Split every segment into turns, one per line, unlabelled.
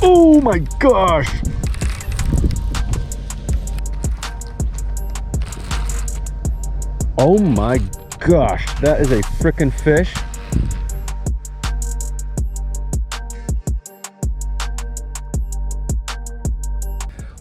Oh my gosh. Oh my gosh, that is a frickin' fish.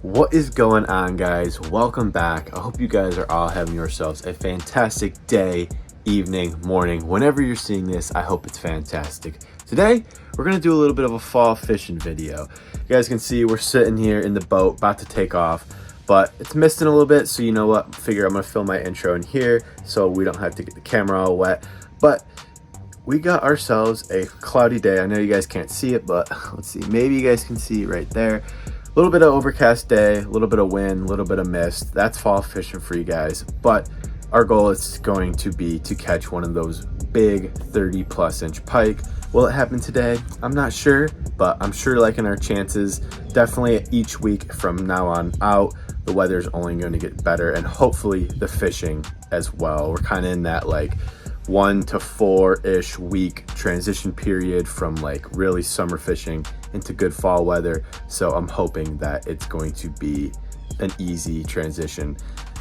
What is going on, guys? Welcome back. I hope you guys are all having yourselves a fantastic day, evening, morning. Whenever you're seeing this, I hope it's fantastic. Today, we're gonna do a little bit of a fall fishing video. You guys can see we're sitting here in the boat, about to take off, but it's misting a little bit, so you know what? Figure I'm gonna film my intro in here so we don't have to get the camera all wet. But we got ourselves a cloudy day. I know you guys can't see it, but let's see, maybe you guys can see it right there. A little bit of overcast day, a little bit of wind, a little bit of mist. That's fall fishing for you guys. But our goal is going to be to catch one of those big 30+ inch pike. Will it happen today? I'm not sure, but I'm sure liking our chances. Definitely each week from now on out, the weather's only going to get better, and hopefully the fishing as well. We're kind of in that like 1 to 4-ish week transition period from like really summer fishing into good fall weather. So I'm hoping that it's going to be an easy transition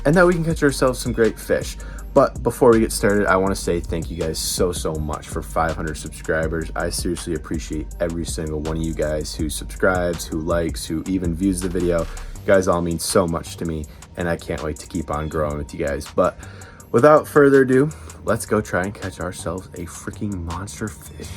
and that we can catch ourselves some great fish. But before we get started, I want to say thank you guys so much for 500 subscribers. I seriously appreciate every single one of you guys who subscribes, who likes, who even views the video. You guys all mean so much to me, and I can't wait to keep on growing with you guys. But without further ado, let's go try and catch ourselves a freaking monster fish.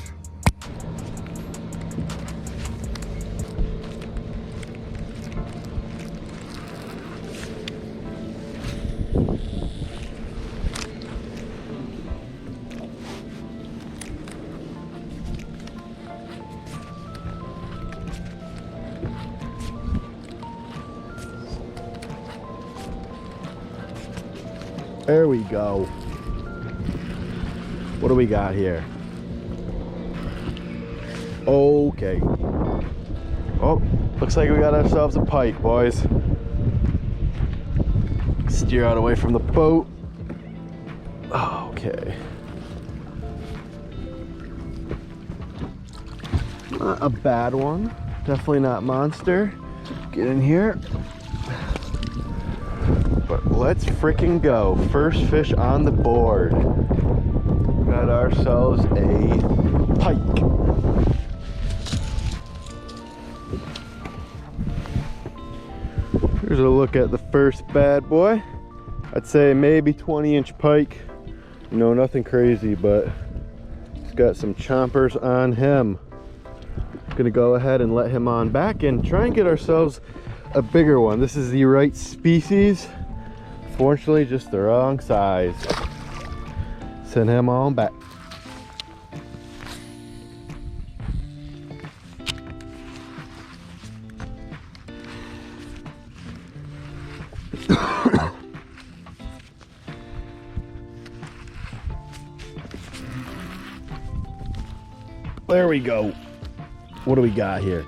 There we go. What do we got here? Okay. Oh, looks like we got ourselves a pike, boys. Steer out away from the boat. Okay. Not a bad one. Definitely not monster. Get in here. But let's freaking go. First fish on the board. Got ourselves a pike. Here's a look at the first bad boy. I'd say maybe 20-inch pike. You know, nothing crazy, but he's got some chompers on him. Gonna go ahead and let him on back and try and get ourselves a bigger one. This is the right species. Fortunately, just the wrong size. Send him on back. There we go. What do we got here?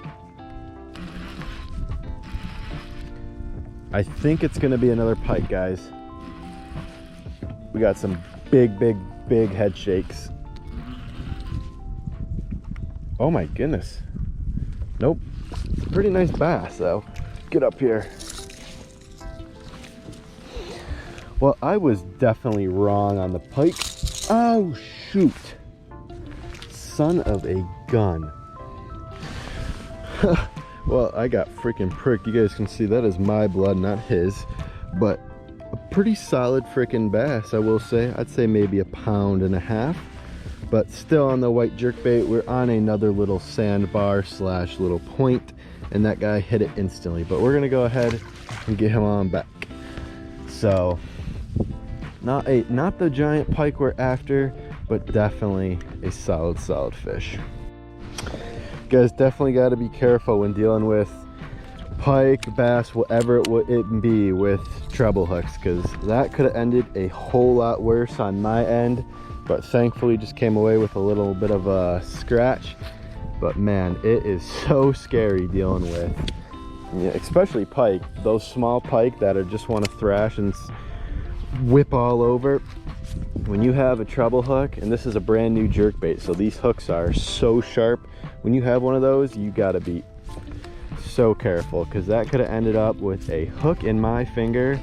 I think it's gonna be another pike, guys. We got some big head shakes. Oh my goodness. Nope. Pretty nice bass though. Get up here. Well, I was definitely wrong on the pike. Oh shoot. Son of a gun. Well, I got freaking pricked. You guys can see that is my blood, not his. But a pretty solid freaking bass, I will say. I'd say maybe 1.5 pounds. But still on the white jerkbait. We're on another little sandbar / little point. And that guy hit it instantly. But we're going to go ahead and get him on back. So, not the giant pike we're after, but definitely a solid fish. Guys, definitely got to be careful when dealing with pike, bass, whatever it would be with treble hooks, because that could have ended a whole lot worse on my end, but thankfully just came away with a little bit of a scratch. But man, it is so scary dealing with, yeah, especially pike, those small pike that are just want to thrash and whip all over. When you have a treble hook, and this is a brand new jerkbait, so these hooks are so sharp. When you have one of those, you gotta be so careful, because that could have ended up with a hook in my finger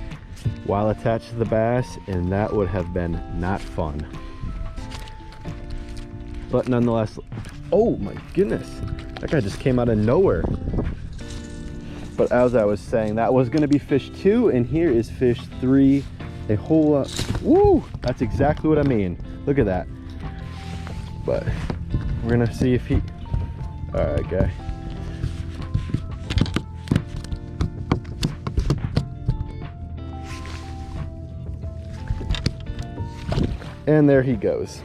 while attached to the bass, and that would have been not fun. But nonetheless, oh my goodness, that guy just came out of nowhere. But as I was saying, that was going to be fish 2, and here is fish 3. A whole lot. Woo! That's exactly what I mean. Look at that. But we're gonna see if he. All right, guy. And there he goes.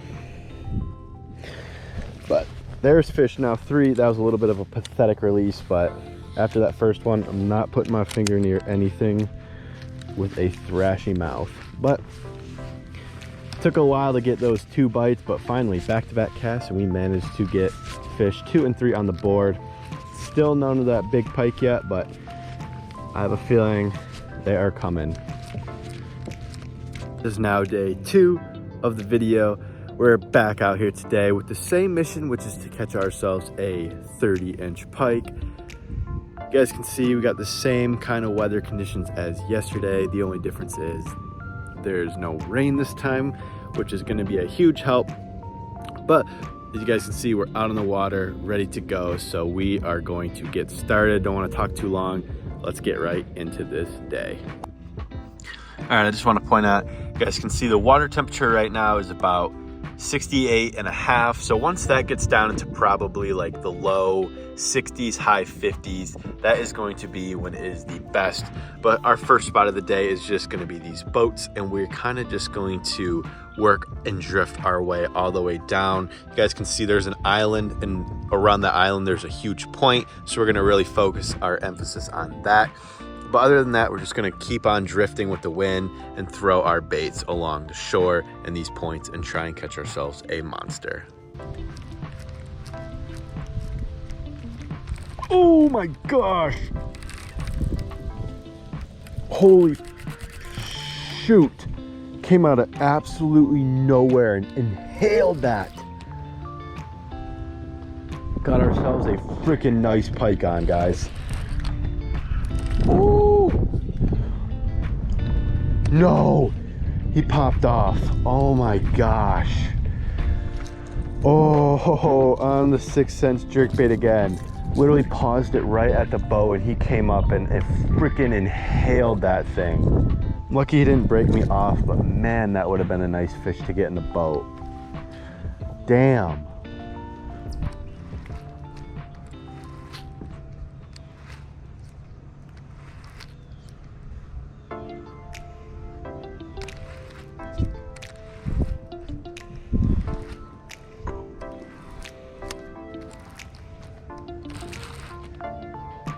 But there's fish now 3. That was a little bit of a pathetic release, but after that first one, I'm not putting my finger near anything with a thrashy mouth. But took a while to get those 2 bites, but finally back-to-back casts, and we managed to get fish 2 and 3 on the board. Still none of that big pike yet, but I have a feeling they are coming. This is now day 2 of the video. We're back out here today with the same mission, which is to catch ourselves a 30-inch pike. You guys can see we got the same kind of weather conditions as yesterday. The only difference is there's no rain this time, which is going to be a huge help. But as you guys can see, we're out on the water, ready to go. So we are going to get started. Don't want to talk too long. Let's get right into this day. All right, I just want to point out, you guys can see the water temperature right now is about 68.5. So once that gets down into probably like the low 60s, high 50s, that is going to be when it is the best. But our first spot of the day is just going to be these boats, and we're kind of just going to work and drift our way all the way down. You guys can see there's an island, and around the island there's a huge point, so we're going to really focus our emphasis on that. But other than that, we're just gonna keep on drifting with the wind and throw our baits along the shore and these points and try and catch ourselves a monster. Oh my gosh! Holy shoot! Came out of absolutely nowhere and inhaled that. Got ourselves a freaking nice pike on, guys. Ooh. No, he popped off. Oh my gosh. Oh, on the 6th Sense jerkbait again. Literally paused it right at the boat, and he came up and freaking inhaled that thing. Lucky he didn't break me off, but man, that would have been a nice fish to get in the boat. Damn.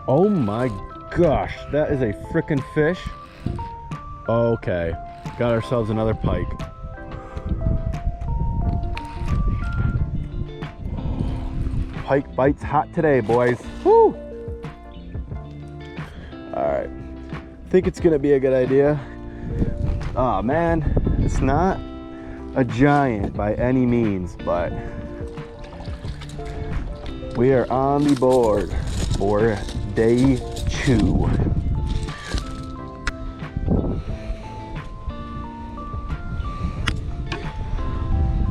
Oh my gosh, that is a frickin' fish. Okay, got ourselves another pike. Pike bites hot today, boys. Woo! Alright, think it's gonna be a good idea. Oh man, it's not a giant by any means, but we are on the board for day 2.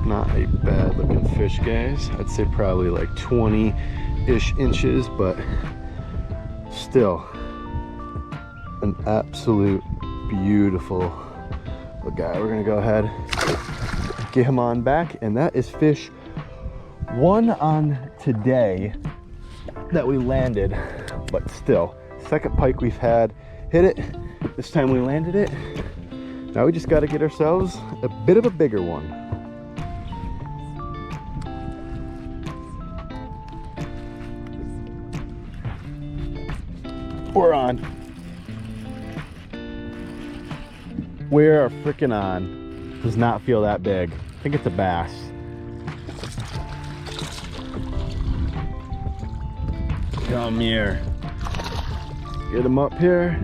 Not a bad looking fish, guys. I'd say probably like 20-ish inches, but still an absolute beautiful little guy. We're gonna go ahead, get him on back, and that is fish 1 on today that we landed. But still, second pike we've had. Hit it. This time we landed it. Now we just got to get ourselves a bit of a bigger one. We're on. We're freaking on. Does not feel that big. I think it's a bass. Come here. Get him up here.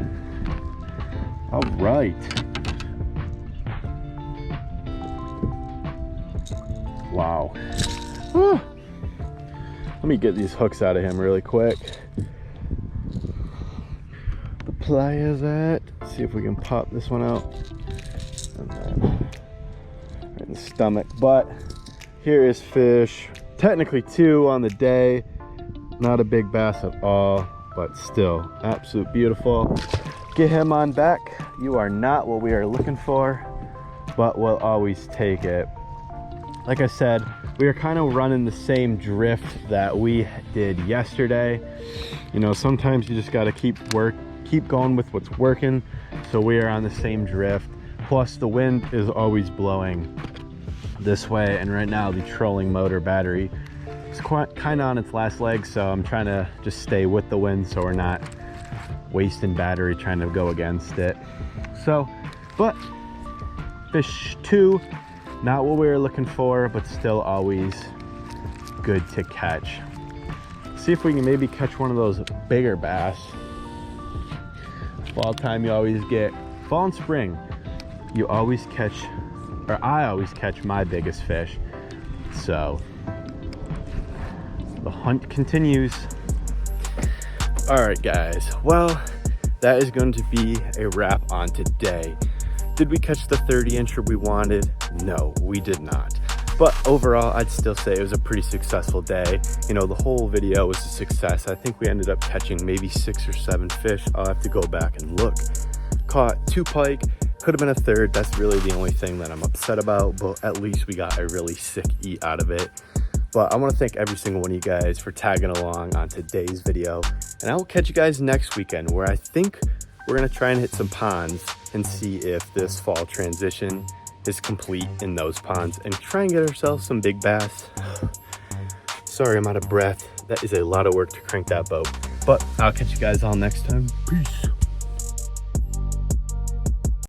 All right. Wow. Let me get these hooks out of him really quick. playa's at. Let's see if we can pop this one out. And then right in the stomach. But here is fish. Technically 2 on the day. Not a big bass at all, but still absolute beautiful. Get him on back. You are not what we are looking for, but we'll always take it. Like I said, we are kind of running the same drift that we did yesterday. You know, sometimes you just got to keep going with what's working. So we are on the same drift. Plus the wind is always blowing this way, and right now the trolling motor battery is kind of on its last leg, so I'm trying to just stay with the wind so we're not wasting battery trying to go against it. So, but fish 2, not what we were looking for, but still always good to catch. See if we can maybe catch one of those bigger bass. Fall time, you always get, fall and spring, you always catch, or I always catch my biggest fish. So the hunt continues. All right, guys, well, that is going to be a wrap on today. Did we catch the 30-incher we wanted? No, we did not. But overall, I'd still say it was a pretty successful day. You know, the whole video was a success. I think we ended up catching maybe 6 or 7 fish. I'll have to go back and look. Caught 2 pike, could have been a 3rd. That's really the only thing that I'm upset about, but at least we got a really sick eat out of it. But I want to thank every single one of you guys for tagging along on today's video. And I will catch you guys next weekend, where I think we're going to try and hit some ponds and see if this fall transition is complete in those ponds and try and get ourselves some big bass. Sorry, I'm out of breath. That is a lot of work to crank that boat. But I'll catch you guys all next time. Peace.